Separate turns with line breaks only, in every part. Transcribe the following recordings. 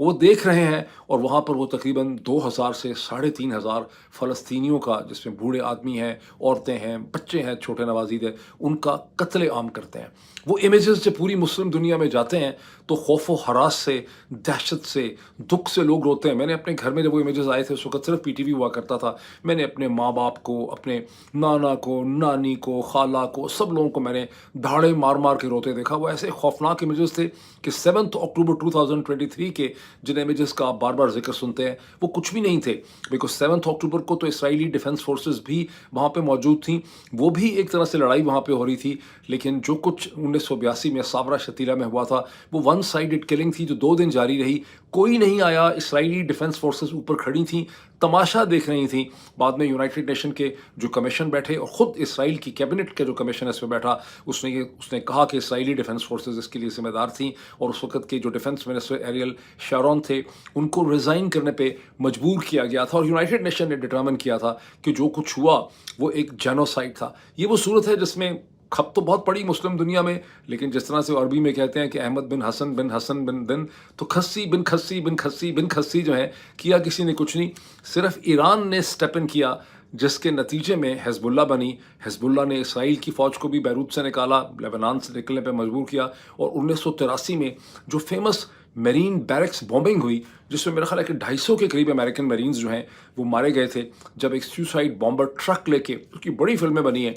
وہ دیکھ رہے ہیں، اور وہاں پر وہ تقریباً 2,000 سے 3,500 فلسطینیوں کا، جس میں بوڑھے آدمی ہیں، عورتیں ہیں، بچے ہیں، چھوٹے نوازید ہیں، ان کا قتل عام کرتے ہیں۔ وہ امیجز جب پوری مسلم دنیا میں جاتے ہیں تو خوف و ہراس سے، دہشت سے، دکھ سے لوگ روتے ہیں۔ میں نے اپنے گھر میں جب وہ امیجز آئے تھے، اس وقت صرف پی ٹی وی ہوا کرتا تھا، میں نے اپنے ماں باپ کو، اپنے نانا کو، نانی کو، خالہ کو، سب لوگوں کو میں نے دھاڑے مار مار کے روتے دیکھا۔ وہ ایسے خوفناک امیجز تھے کہ 7 اکتوبر 2023 کے جن امیجز کا آپ بار بار ذکر سنتے ہیں، وہ کچھ بھی نہیں تھے، بیکاز 7 اکتوبر کو تو اسرائیلی ڈیفنس فورسز بھی وہاں پہ موجود تھیں، وہ بھی ایک طرح سے لڑائی وہاں پہ ہو رہی تھی۔ لیکن جو کچھ 1982 میں صابرہ شتیلہ میں ہوا تھا، وہ ون سائیڈڈ کلنگ تھی جو 2 دن جاری رہی۔ کوئی نہیں آیا، اسرائیلی ڈیفنس فورسز اوپر کھڑی تھیں، تماشا دیکھ رہی تھیں۔ بعد میں یونائٹڈ نیشن کے جو کمیشن بیٹھے، اور خود اسرائیل کی کیبنٹ کا جو کمیشن اس میں بیٹھا، اس نے کہا کہ اسرائیلی ڈیفنس فورسز اس کے لیے ذمہ دار تھیں، اور اس وقت کے جو ڈیفنس منسٹر ایریل شارون تھے، ان کو ریزائن کرنے پہ مجبور کیا گیا تھا، اور یونائٹڈ نیشن نے ڈٹرمن کیا تھا کہ جو کچھ ہوا وہ ایک جینوسائڈ تھا۔ یہ وہ صورت ہے جس میں خط تو بہت پڑی مسلم دنیا میں، لیکن جس طرح سے عربی میں کہتے ہیں کہ احمد بن حسن بن حسن بن دن، تو کھسی بن کھسی بن کھسی بن کھسی جو ہے، کیا کسی نے کچھ نہیں، صرف ایران نے سٹیپ ان کیا، جس کے نتیجے میں حزب اللہ بنی۔ حزب اللہ نے اسرائیل کی فوج کو بھی بیروت سے نکالا، لیبنان سے نکلنے پہ مجبور کیا، اور 1983 میں جو فیمس میرین بیرکس بومبنگ ہوئی، جس میں میرا خیال ہے کہ 250 کے قریب امریکن میرینز جو ہیں وہ مارے گئے تھے، جب ایک سوسائڈ بامبر ٹرک لے کے، اس کی بڑی فلمیں بنی ہیں،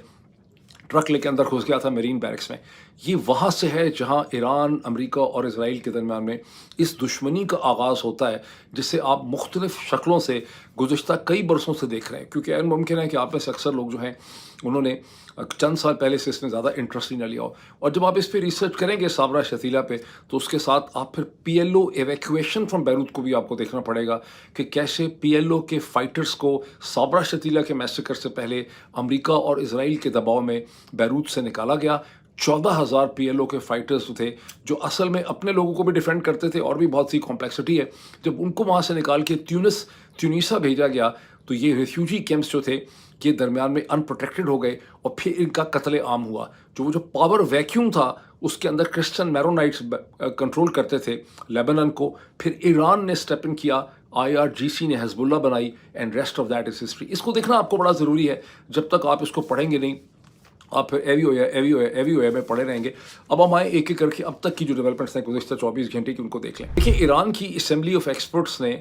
ٹرک لے کے اندر گھس گیا تھا میرین بیرکس میں۔ یہ وہاں سے ہے جہاں ایران، امریکہ اور اسرائیل کے درمیان میں اس دشمنی کا آغاز ہوتا ہے، جسے آپ مختلف شکلوں سے گزشتہ کئی برسوں سے دیکھ رہے ہیں، کیونکہ این ممکن ہے کہ آپ میں سے اکثر لوگ جو ہیں انہوں نے چند سال پہلے سے اس میں زیادہ انٹرسٹ ہی نہ لیا ہو، اور جب آپ اس پہ ریسرچ کریں گے صابرہ شتیلہ پہ، تو اس کے ساتھ آپ پھر P L O evacuation from Beirut کو بھی آپ کو دیکھنا پڑے گا کہ کیسے پی ایل او کے فائٹرز کو صابرہ شتیلہ کے میسیکر سے پہلے امریکہ اور اسرائیل کے دباؤ میں بیروت سے نکالا گیا۔ 14,000 پی ایل او کے فائٹرز تھے جو اصل میں اپنے لوگوں کو بھی ڈیفینڈ کرتے تھے، اور بھی بہت سی کمپلیکسٹی ہے۔ جب ان کو وہاں سے نکال کے تیونیسا بھیجا گیا، تو یہ ریفیوجی کیمپس جو تھے یہ درمیان میں ان پروٹیکٹڈ ہو گئے، اور پھر ان کا قتل عام ہوا۔ جو پاور ویکیوم تھا، اس کے اندر کرسچن میرونائٹس کنٹرول کرتے تھے لیبنن کو، پھر ایران نے سٹیپ ان کیا، IRGC نے حزب اللہ بنائی، and rest of that is history. اس کو دیکھنا آپ کو بڑا ضروری ہے، جب تک آپ اس کو پڑھیں گے نہیں آپ پھر ایوی میں پڑے رہیں گے۔ اب ہم آئیں ایک ایک کر کے اب تک کی جو ڈیولپمنٹس ہیں گزشتہ 24 گھنٹے کی، ان کو دیکھ لیں۔ دیکھیں، ایران کی اسمبلی آف ایکسپرٹس نے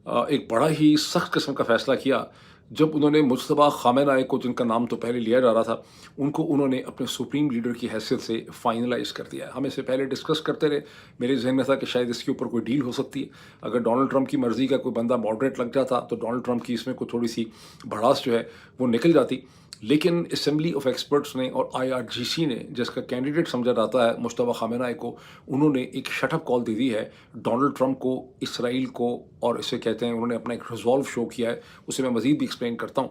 ایک بڑا ہی سخت قسم کا فیصلہ کیا جب انہوں نے مجتبیٰ خامنہ ای کو، جن کا نام تو پہلے لیا جا رہا تھا، ان کو انہوں نے اپنے سپریم لیڈر کی حیثیت سے فائنلائز کر دیا ہے۔ ہم اس سے پہلے ڈسکس کرتے رہے، میرے ذہن میں تھا کہ شاید اس کے اوپر کوئی ڈیل ہو سکتی ہے، اگر ڈونلڈ ٹرمپ کی مرضی کا کوئی بندہ ماڈریٹ لگ جاتا تو ڈونلڈ ٹرمپ کی اس میں کوئی تھوڑی سی بھڑاس جو ہے وہ نکل جاتی۔ لیکن اسمبلی آف ایکسپرٹس نے اور IRGC نے، جس کا کینڈیڈیٹ سمجھا جاتا ہے مجتبیٰ خامنہ ای کو، انہوں نے ایک شٹ اپ کال دے دی ہے ڈونلڈ ٹرمپ کو، اسرائیل کو، اور اسے کہتے ہیں انہوں نے اپنا ایک ریزالو شو کیا ہے، اسے میں مزید بھی ایکسپلین کرتا ہوں۔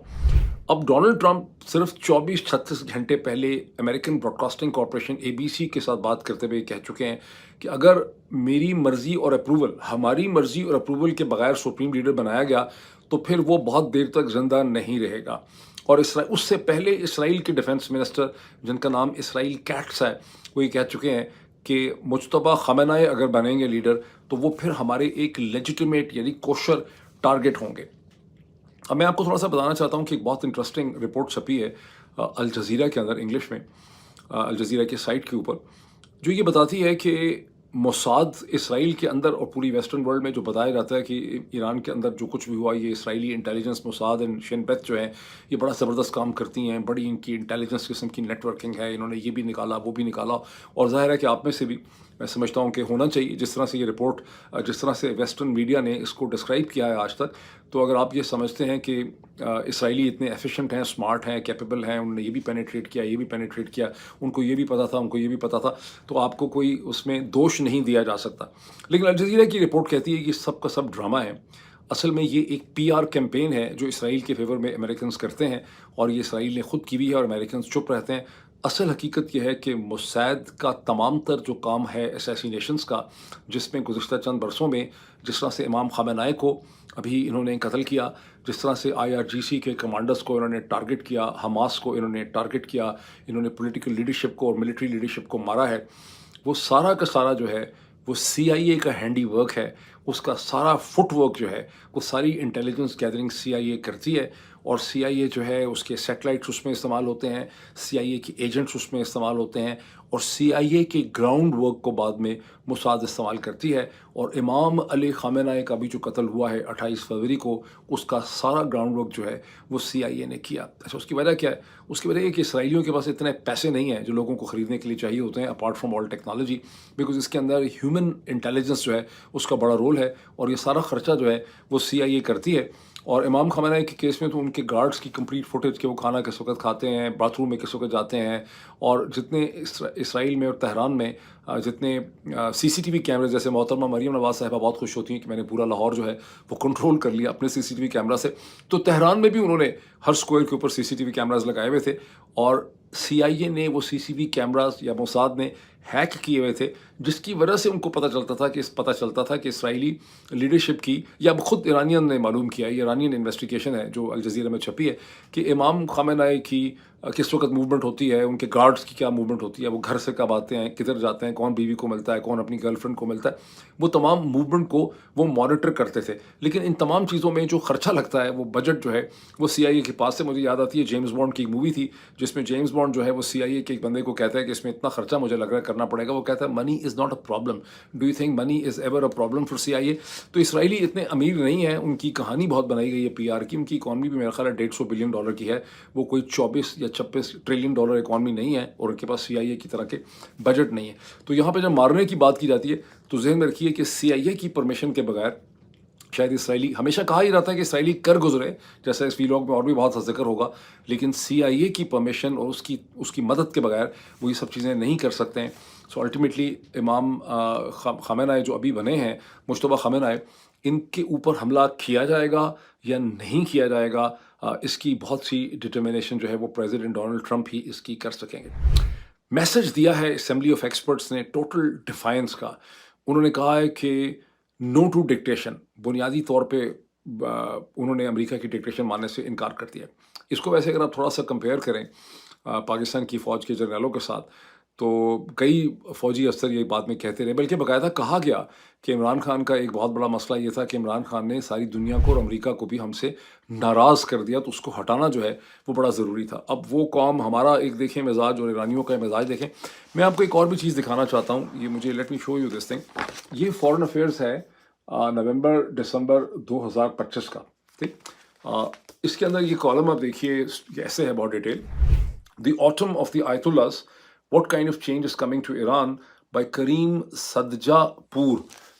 اب ڈونلڈ ٹرمپ صرف 24-36 گھنٹے پہلے American Broadcasting Corporation ABC کے ساتھ بات کرتے ہوئے کہہ چکے ہیں کہ اگر میری مرضی اور اپروول، ہماری مرضی اور اپروول کے بغیر سپریم لیڈر بنایا گیا تو پھر وہ بہت دیر تک زندہ نہیں رہے گا۔ اور اس سے پہلے اسرائیل کے ڈیفنس منسٹر، جن کا نام اسرائیل کیٹس ہے، وہ یہ کہہ چکے ہیں کہ مجتبیٰ خامنہ ای اگر بنیں گے لیڈر تو وہ پھر ہمارے ایک لیجیٹیمیٹ یعنی کوشر ٹارگٹ ہوں گے۔ اب میں آپ کو تھوڑا سا بتانا چاہتا ہوں کہ ایک بہت انٹرسٹنگ رپورٹ چھپی ہے الجزیرہ کے اندر، انگلش میں، الجزیرہ کی سائٹ کے اوپر، جو یہ بتاتی ہے کہ موساد اسرائیل کے اندر اور پوری ویسٹرن ورلڈ میں جو بتایا جاتا ہے کہ ایران کے اندر جو کچھ بھی ہوا، یہ اسرائیلی انٹیلیجنس موساد اینڈ شین بیت جو ہیں یہ بڑا زبردست کام کرتی ہیں، بڑی ان کی انٹیلیجنس قسم کی نیٹ ورکنگ ہے، انہوں نے یہ بھی نکالا وہ بھی نکالا، اور ظاہر ہے کہ آپ میں سے بھی میں سمجھتا ہوں کہ ہونا چاہیے، جس طرح سے یہ رپورٹ، جس طرح سے ویسٹرن میڈیا نے اس کو ڈسکرائب کیا ہے آج تک، تو اگر آپ یہ سمجھتے ہیں کہ اسرائیلی اتنے ایفیشینٹ ہیں، اسمارٹ ہیں، کیپیبل ہیں، انہوں نے یہ بھی پینیٹریٹ کیا، یہ بھی پینیٹریٹ کیا، ان کو یہ بھی پتہ تھا، ان کو یہ بھی پتہ تھا، تو آپ کو کوئی اس میں دوش نہیں دیا جا سکتا۔ لیکن الجزیرہ کی رپورٹ کہتی ہے کہ سب کا سب ڈرامہ ہے، اصل میں یہ ایک PR کیمپین ہے جو اسرائیل کے فیور میں امریکنز کرتے ہیں، اور یہ اسرائیل نے خود کی بھی ہے اور امریکنز چپ رہتے ہیں۔ اصل حقیقت یہ ہے کہ موساد کا تمام تر جو کام ہے اسیسینیشنز کا، جس میں گزشتہ چند برسوں میں جس طرح سے امام خامنہ ای کو ابھی انہوں نے قتل کیا، جس طرح سے IRGC کے کمانڈرز کو انہوں نے ٹارگٹ کیا، حماس کو انہوں نے ٹارگٹ کیا، انہوں نے پولیٹیکل لیڈرشپ کو اور ملٹری لیڈرشپ کو مارا ہے، وہ سارا کا سارا جو ہے وہ CIA کا ہینڈی ورک ہے، اس کا سارا فٹ ورک جو ہے وہ ساری انٹیلیجنس گیدرنگ CIA کرتی ہے، اور CIA جو ہے اس کے سیٹلائٹس اس میں استعمال ہوتے ہیں، CIA کے ایجنٹس اس میں استعمال ہوتے ہیں، اور CIA کے گراؤنڈ ورک کو بعد میں موساد استعمال کرتی ہے۔ اور امام علی خامنہ کا بھی جو قتل ہوا ہے 28 فروری کو، اس کا سارا گراؤنڈ ورک جو ہے وہ CIA نے کیا۔ اچھا، اس کی وجہ کیا ہے؟ اس کی وجہ یہ کہ اسرائیلیوں کے پاس اتنے پیسے نہیں ہیں جو لوگوں کو خریدنے کے لیے چاہیے ہوتے ہیں، apart from all technology, because اس کے اندر ہیومن انٹیلیجنس جو ہے اس کا بڑا رول ہے، اور یہ سارا خرچہ جو ہے وہ CIA کرتی ہے۔ اور امام خامنہ کے کیس میں تو ان کے گارڈز کی کمپلیٹ فوٹیج کہ وہ کھانا کس وقت کھاتے ہیں، باتھ روم میں کس وقت جاتے ہیں، اور جتنے اسرائیل میں اور تہران میں جتنے CCTV کیمرے، جیسے محترمہ مریم نواز صاحبہ بہت خوش ہوتی ہیں کہ میں نے پورا لاہور جو ہے وہ کنٹرول کر لیا اپنے CCTV کیمرہ سے، تو تہران میں بھی انہوں نے ہر اسکوائر کے اوپر CCTV کیمراز لگائے ہوئے تھے، اور CIA نے وہ CCTV کیمراز یا موساد نے ہیک کیے ہوئے تھے، جس کی وجہ سے ان کو پتہ چلتا تھا کہ اسرائیلی لیڈرشپ کی، یا خود ایرانین نے معلوم کیا، یہ ایرانین انویسٹیگیشن ہے جو الجزیرہ میں چھپی ہے، کہ امام خامنہ کی کس وقت موومنٹ ہوتی ہے، ان کے گارڈز کی کیا موومنٹ ہوتی ہے، وہ گھر سے کب آتے ہیں، کدھر جاتے ہیں، کون بیوی کو ملتا ہے، کون اپنی گرل فرینڈ کو ملتا ہے، وہ تمام موومنٹ کو وہ مانیٹر کرتے تھے۔ لیکن ان تمام چیزوں میں جو خرچہ لگتا ہے، وہ بجٹ جو ہے وہ CIA کے پاس سے، مجھے یاد آتی ہے جیمز بانڈ کی ایک مووی تھی جس میں جیمز بانڈ جو ہے وہ CIA کے ایک بندے کو کہتا ہے کہ اس میں اتنا خرچہ مجھے لگ رہا ہے کرنا پڑے گا، وہ کہتا ہے money is not a problem, do you think money is ever a problem for CIA؟ تو اسرائیلی اتنے امیر نہیں ہیں، ان کی کہانی بہت بنائی گئی ہے PR کی، ان کی اکانومی بھی میرا خیال ہے $150 بلین کی ہے، وہ کوئی 24 یا 26 ٹریلین اکانومی نہیں ہے، اور ان کے پاس CIA کی طرح کے بجٹ نہیں ہے۔ تو یہاں پہ جب مارنے کی بات کی جاتی ہے تو ذہن میں رکھیے کہ CIA کی پرمیشن کے بغیر شاید اسرائیلی، ہمیشہ کہا ہی رہتا ہے کہ اسرائیلی کر گزرے، جیسا اس ویلاگ میں اور بھی بہت سا ذکر ہوگا، لیکن CIA کی پرمیشن اور اس کی مدد کے بغیر وہ یہ سب چیزیں نہیں کر سکتے ہیں۔ سو الٹیمیٹلی امام خامنہ جو ابھی بنے ہیں، مجتبیٰ خامنہ، ان کے اوپر حملہ کیا جائے گا یا نہیں کیا جائے گا، اس کی بہت سی ڈٹرمنیشن جو ہے وہ پریزیڈنٹ ڈونلڈ ٹرمپ ہی اس کی کر سکیں گے۔ میسج دیا ہے اسمبلی آف ایکسپرٹس نے ٹوٹل ڈیفائنس کا، انہوں نے کہا ہے کہ نو ٹو ڈکٹیشن، بنیادی طور پہ انہوں نے امریکہ کی ڈکٹیشن ماننے سے انکار کر دیا۔ اس کو ویسے اگر آپ تھوڑا سا کمپیئر کریں پاکستان کی فوج کے جرنیلوں کے ساتھ، تو کئی فوجی افسر یہ بات میں کہتے رہے، بلکہ باقاعدہ کہا گیا کہ عمران خان کا ایک بہت بڑا مسئلہ یہ تھا کہ عمران خان نے ساری دنیا کو اور امریکہ کو بھی ہم سے ناراض کر دیا، تو اس کو ہٹانا جو ہے وہ بڑا ضروری تھا۔ اب وہ قوم ہمارا ایک دیکھیں مزاج اور ایرانیوں کا مزاج دیکھیں۔ میں آپ کو ایک اور بھی چیز دکھانا چاہتا ہوں، یہ مجھے let me show you this thing, یہ فارن افیئرس ہے نومبر دسمبر 2025 کا، ٹھیک۔ اس کے اندر یہ کالم آپ دیکھیے، یہ ایسے ہے بہت detail, the autumn of the ayatollahs, what kind of change is coming to Iran, by Karim Sadjadpour.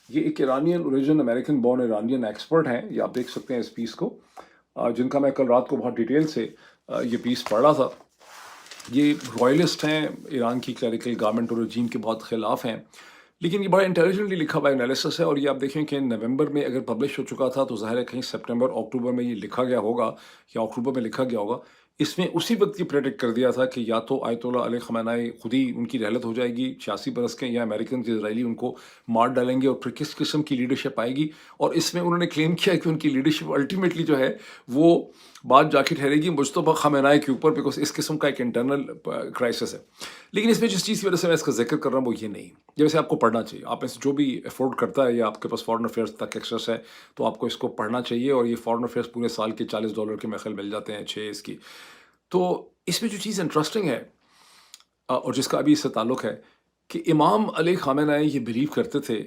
یہ ایک Iranian origin, American born Iranian expert ہیں، یہ آپ دیکھ سکتے ہیں اس پیس کو، جن کا میں کل رات کو بہت ڈیٹیل سے یہ پیس پڑھ رہا تھا۔ یہ رائلسٹ ہیں، ایران کی کلیریکل گورنمنٹ اور رجیم کے بہت خلاف ہیں، لیکن یہ بڑا انٹیلیجنٹلی لکھا ہوا انالیسس ہے، اور یہ آپ دیکھیں کہ نومبر میں اگر پبلش ہو چکا تھا تو ظاہر ہے کہیں سپٹمبر اکتوبر میں یہ لکھا گیا ہوگا، یا اکتوبر میں لکھا گیا ہوگا۔ اس میں اسی وقت یہ پریڈکٹ کر دیا تھا کہ یا تو آیت اللہ علیہ خامنہ خود ہی ان کی رحلت ہو جائے گی 86 برس کے، یا امریکن اسرائیلی ان کو مار ڈالیں گے، اور پھر کس قسم کی لیڈرشپ آئے گی۔ اور اس میں انہوں نے کلیم کیا کہ ان کی لیڈرشپ الٹیمیٹلی جو ہے وہ بات جا کے ٹھہرے گی مجتبیٰ خامنہ کے اوپر، بیکاز اس قسم کا ایک انٹرنل کرائسس ہے۔ لیکن اس میں جس چیز کی وجہ سے میں اس کا ذکر کر رہا ہوں وہ یہ نہیں، جیسے آپ کو پڑھنا چاہیے، آپ میں سے جو بھی افورڈ کرتا ہے یا آپ کے پاس فارن افیئرس تک ایکسیس ہے تو آپ کو اس کو پڑھنا چاہیے، اور یہ فارن افیئرس پورے سال کے $40 کے میخل مل جاتے ہیں 6 اس کی۔ تو اس میں جو چیز انٹرسٹنگ ہے اور جس کا ابھی اس سے تعلق ہے کہ امام علی خامنہ یہ بلیو کرتے تھے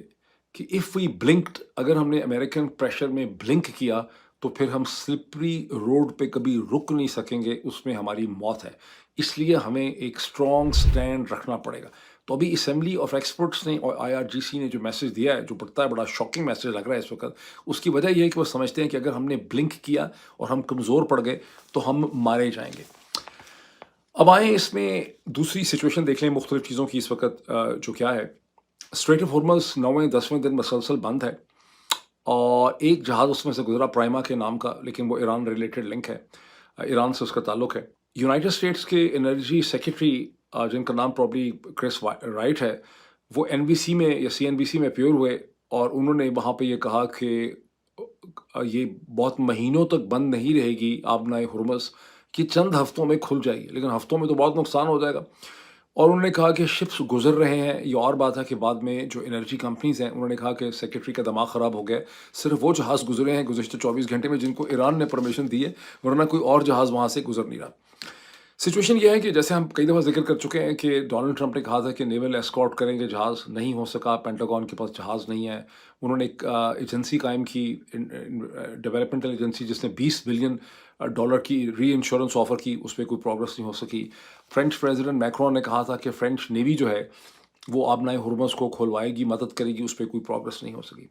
کہ اف وی بلنکڈ، اگر ہم نے امریکن پریشر میں بلنک کیا تو پھر ہم سلپری روڈ پہ کبھی رک نہیں سکیں گے، اس میں ہماری موت ہے، اس لیے ہمیں ایک اسٹرانگ سٹینڈ رکھنا پڑے گا۔ تو ابھی اسمبلی آف ایکسپرٹس نے اور IRGC نے جو میسج دیا ہے، جو پڑھتا ہے بڑا شاکنگ میسج لگ رہا ہے اس وقت، اس کی وجہ یہ ہے کہ وہ سمجھتے ہیں کہ اگر ہم نے بلنک کیا اور ہم کمزور پڑ گئے تو ہم مارے جائیں گے۔ اب آئیں اس میں دوسری سچویشن دیکھ لیں مختلف چیزوں کی اس وقت، جو کیا ہے، اسٹریٹ آف ہارمز 9ویں-10ویں دن مسلسل بند ہے، اور ایک جہاز اس میں سے گزرا پرائما کے نام کا، لیکن وہ ایران ریلیٹڈ لنک ہے، ایران سے اس کا تعلق ہے۔ یونائٹڈ اسٹیٹس کے انرجی سیکرٹری جن کا نام پرابلی کرس رائٹ ہے، وہ NBC میں یا CNBC میں پیور ہوئے، اور انہوں نے وہاں پہ یہ کہا کہ یہ بہت مہینوں تک بند نہیں رہے گی آبنائے ہرمز، کہ چند ہفتوں میں کھل جائے گی، لیکن ہفتوں میں تو بہت نقصان ہو جائے گا۔ اور انہوں نے کہا کہ شپس گزر رہے ہیں. یہ اور بات ہے کہ بعد میں جو انرجی کمپنیز ہیں انہوں نے کہا کہ سیکرٹری کا دماغ خراب ہو گیا ہے، صرف وہ جہاز گزرے ہیں گزشتہ 24 گھنٹے میں جن کو ایران نے پرمیشن دی ہے، ورنہ کوئی اور جہاز وہاں سے گزر نہیں رہا. سچویشن یہ ہے کہ جیسے ہم کئی دفعہ ذکر کر چکے ہیں کہ ڈونلڈ ٹرمپ نے کہا تھا کہ نیول اسکارٹ کریں گے جہاز، نہیں ہو سکا. پینٹاگون کے پاس جہاز نہیں ہے. انہوں نے ایک ایجنسی قائم کی، ڈیولپمنٹل ایجنسی، جس نے $20 بلین کی ری انشورنس آفر کی. اس پہ کوئی پروگرس نہیں ہو سکی. فرینچ پریزیڈنٹ میکرون نے کہا تھا کہ فرینچ نیوی جو ہے وہ آبنائے ہرمز کو کھولوائے گی، مدد کرے گی. اس پہ کوئی پروگرس نہیں ہو سکی.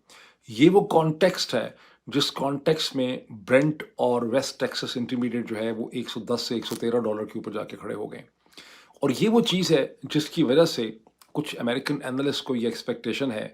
یہ وہ کانٹیکسٹ ہے جس کانٹیکس میں برنٹ اور ویسٹ ٹیکسس انٹرمیڈیٹ جو ہے وہ $110 سے $113 کے اوپر جا کے کھڑے ہو گئے. اور یہ وہ چیز ہے جس کی وجہ سے کچھ امریکن اینالسٹ کو یہ ایکسپیکٹیشن ہے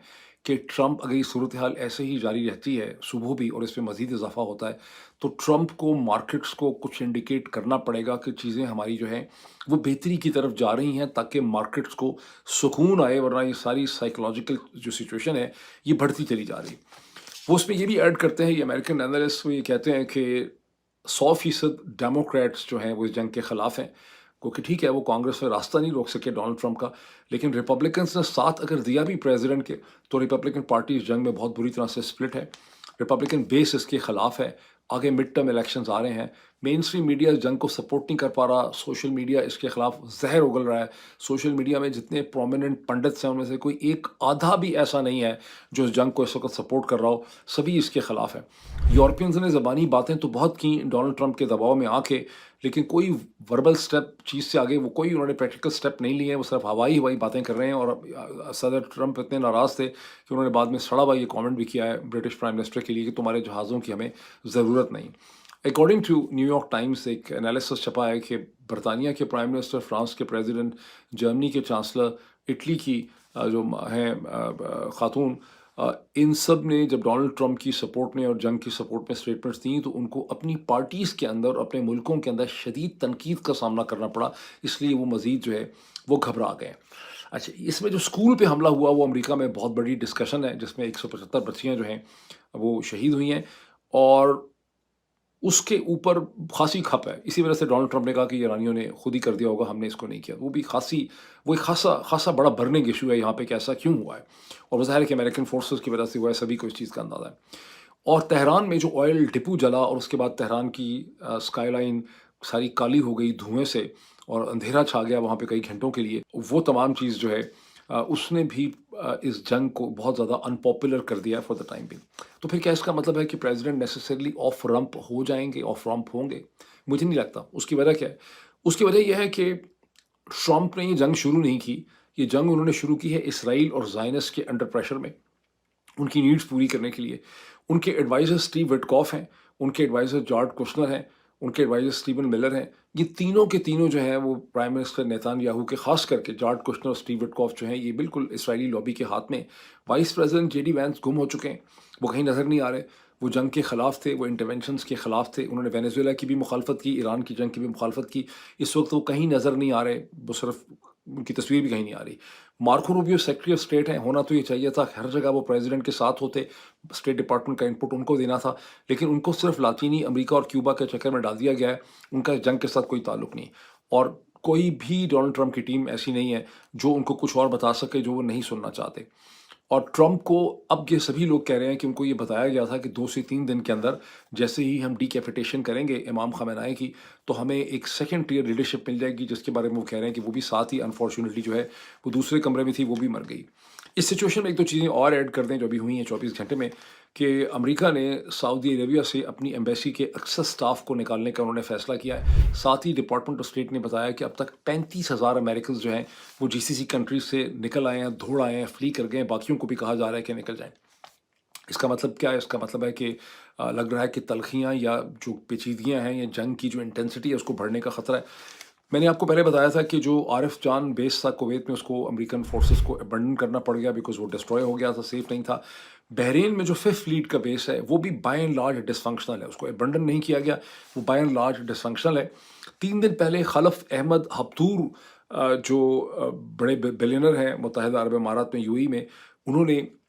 کہ ٹرمپ اگر یہ صورتحال ایسے ہی جاری رہتی ہے صبح بھی اور اس پہ مزید اضافہ ہوتا ہے تو ٹرمپ کو مارکیٹس کو کچھ انڈیکیٹ کرنا پڑے گا کہ چیزیں ہماری جو ہیں وہ بہتری کی طرف جا رہی ہیں، تاکہ مارکیٹس کو سکون آئے، ورنہ یہ ساری سائیکولوجیکل جو سچویشن ہے یہ بڑھتی چلی جا رہی ہے. وہ اس میں یہ بھی ایڈ کرتے ہیں، یہ امریکن اینالسٹ یہ کہتے ہیں کہ 100% ڈیموکریٹس جو ہیں وہ اس جنگ کے خلاف ہیں، کیونکہ ٹھیک ہے وہ کانگریس میں راستہ نہیں روک سکے ڈونلڈ ٹرمپ کا، لیکن ریپبلکنس نے ساتھ اگر دیا بھی پریزیڈنٹ کے تو ریپبلکن پارٹی اس جنگ میں بہت بری طرح سے سپلٹ ہے. ریپبلکن بیس اس کے خلاف ہے. آگے مڈ ٹرم الیکشنز آ رہے ہیں. مین اسٹریم میڈیا اس جنگ کو سپورٹ نہیں کر پا رہا. سوشل میڈیا اس کے خلاف زہر اگل رہا ہے. سوشل میڈیا میں جتنے پرومیننٹ پنڈتس ہیں ان میں سے کوئی ایک آدھا بھی ایسا نہیں ہے جو اس جنگ کو اس وقت سپورٹ کر رہا ہو. سبھی اس کے خلاف ہیں. یورپینز نے زبانی باتیں تو بہت کی ڈونلڈ ٹرمپ کے دباؤ میں آ کے، لیکن کوئی وربل سٹیپ چیز سے آگے وہ کوئی انہوں نے پریکٹیکل سٹیپ نہیں لیے ہیں. وہ صرف ہوائی باتیں کر رہے ہیں. اور صدر ٹرمپ اتنے ناراض تھے کہ انہوں نے بعد میں سڑا ہوا یہ کامنٹ بھی کیا ہے برٹش پرائم منسٹر کے لیے کہ تمہارے جہازوں کی ہمیں ضرورت نہیں. According to New York Times ایک انالیسس چھپا ہے کہ برطانیہ کے پرائم منسٹر، فرانس کے پریزیڈنٹ، جرمنی کے چانسلر، اٹلی کی جو ہیں خاتون، ان سب نے جب ڈونلڈ ٹرمپ کی سپورٹ میں اور جنگ کی سپورٹ میں اسٹیٹمنٹس دیں تو ان کو اپنی پارٹیز کے اندر اور اپنے ملکوں کے اندر شدید تنقید کا سامنا کرنا پڑا. اس لیے وہ مزید جو ہے وہ گھبرا گئے. اچھا، اس میں جو اسکول پہ حملہ ہوا وہ امریکہ میں بہت بڑی ڈسکشن ہے، جس میں 175 بچیاں جو ہیں وہ شہید ہوئی ہیں، اور اس کے اوپر خاصی کھپ ہے. اسی وجہ سے ڈونلڈ ٹرمپ نے کہا کہ ایرانیوں نے خود ہی کر دیا ہوگا، ہم نے اس کو نہیں کیا. وہ ایک خاصا بڑا برننگ ایشو ہے یہاں پہ کہ ایسا کیوں ہوا ہے. اور وہ ظاہر ہے کہ امریکن فورسز کی وجہ سے ہوا ہے، سبھی کو اس چیز کا اندازہ ہے. اور تہران میں جو آئل ڈپو جلا اور اس کے بعد تہران کی اسکائی لائن ساری کالی ہو گئی دھوئیں سے اور اندھیرا چھا گیا وہاں پہ کئی گھنٹوں کے لیے، وہ تمام چیز جو ہے اس نے بھی اس جنگ کو بہت زیادہ انپاپولر کر دیا فار دا ٹائم بینگ. تو پھر کیا اس کا مطلب ہے کہ پریزیڈنٹ نیسسریلی آف رمپ ہو جائیں گے، آف رمپ ہوں گے؟ مجھے نہیں لگتا. اس کی وجہ کیا ہے؟ اس کی وجہ یہ ہے کہ ٹرمپ نے یہ جنگ شروع نہیں کی. یہ جنگ انہوں نے شروع کی ہے اسرائیل اور زائنس کے انڈر پریشر میں، ان کی نیڈز پوری کرنے کے لیے. ان کے ایڈوائزر اسٹیو وٹکاف ہیں، ان کے ایڈوائزر جارڈ کوشنر ہیں، ان کے ایڈوائزر اسٹیون ملر ہیں. یہ تینوں کے تینوں جو ہیں وہ پرائم منسٹر نیتان یاہو کے، خاص کر کے جارڈ کوشنر اور اسٹیو وٹکاف جو ہیں، یہ بالکل اسرائیلی لابی کے ہاتھ میں. Vice president J D Vance گم ہو چکے ہیں، وہ کہیں نظر نہیں آ رہے. وہ جنگ کے خلاف تھے، وہ انٹرونشنز کے خلاف تھے. انہوں نے وینیزویلا کی بھی مخالفت کی، ایران کی جنگ کی بھی مخالفت کی. اس وقت وہ کہیں نظر نہیں آ رہے، وہ صرف ان کی تصویر بھی کہیں نہیں آ رہی. Marco Rubio secretary of state ہیں، ہونا تو یہ چاہیے تھا ہر جگہ وہ پریزیڈنٹ کے ساتھ ہوتے، اسٹیٹ ڈپارٹمنٹ کا انپٹ ان کو دینا تھا، لیکن ان کو صرف لاطینی امریکہ اور کیوبا کے چکر میں ڈال دیا گیا ہے. ان کا جنگ کے ساتھ کوئی تعلق نہیں. اور کوئی بھی ڈونلڈ ٹرمپ کی ٹیم ایسی نہیں ہے جو ان کو کچھ اور بتا سکے جو وہ نہیں سننا چاہتے. اور ٹرمپ کو اب یہ سبھی لوگ کہہ رہے ہیں کہ ان کو یہ بتایا گیا تھا کہ 2 سے 3 دن کے اندر جیسے ہی ہم ڈی کیپیٹیشن کریں گے امام خامنہئی کی تو ہمیں ایک سیکنڈ ٹیئر لیڈرشپ مل جائے گی، جس کے بارے میں وہ کہہ رہے ہیں کہ وہ بھی ساتھ ہی انفارچونیٹلی جو ہے وہ دوسرے کمرے میں تھی، وہ بھی مر گئی. اس سچویشن میں ایک دو چیزیں اور ایڈ کر دیں جو ابھی ہوئی ہیں 24 گھنٹے میں، کہ امریکہ نے سعودی عربیہ سے اپنی ایمبیسی کے اکثر سٹاف کو نکالنے کا انہوں نے فیصلہ کیا ہے. ساتھ ہی ڈپارٹمنٹ آف اسٹیٹ نے بتایا کہ اب تک 35,000 امریکنز جو ہیں وہ جی سی سی کنٹریز سے نکل آئے ہیں، دوڑ آئے ہیں، فلی کر گئے ہیں. باقیوں کو بھی کہا جا رہا ہے کہ نکل جائیں. اس کا مطلب کیا ہے؟ اس کا مطلب ہے کہ لگ رہا ہے کہ تلخیاں یا جو پیچیدگیاں ہیں یا جنگ کی جو انٹینسٹی ہے اس کو بڑھنے کا خطرہ ہے. میں نے آپ کو پہلے بتایا تھا کہ جو عارف جان بیس تھا کویت میں، اس کو امریکن فورسز کو ابنڈن کرنا پڑ گیا بیکاز وہ ڈسٹروائے ہو گیا تھا، سیف نہیں تھا. بحرین میں جو 5th فلیٹ کا بیس ہے وہ بھی by and large dysfunctional ہے، اس کو ابنڈن نہیں کیا گیا، وہ by and large dysfunctional ہے. 3 دن پہلے خلف احمد ہبتور جو بڑے بلینر ہیں متحدہ عرب امارات میں، یو ای میں، انہوں نے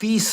30,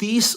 30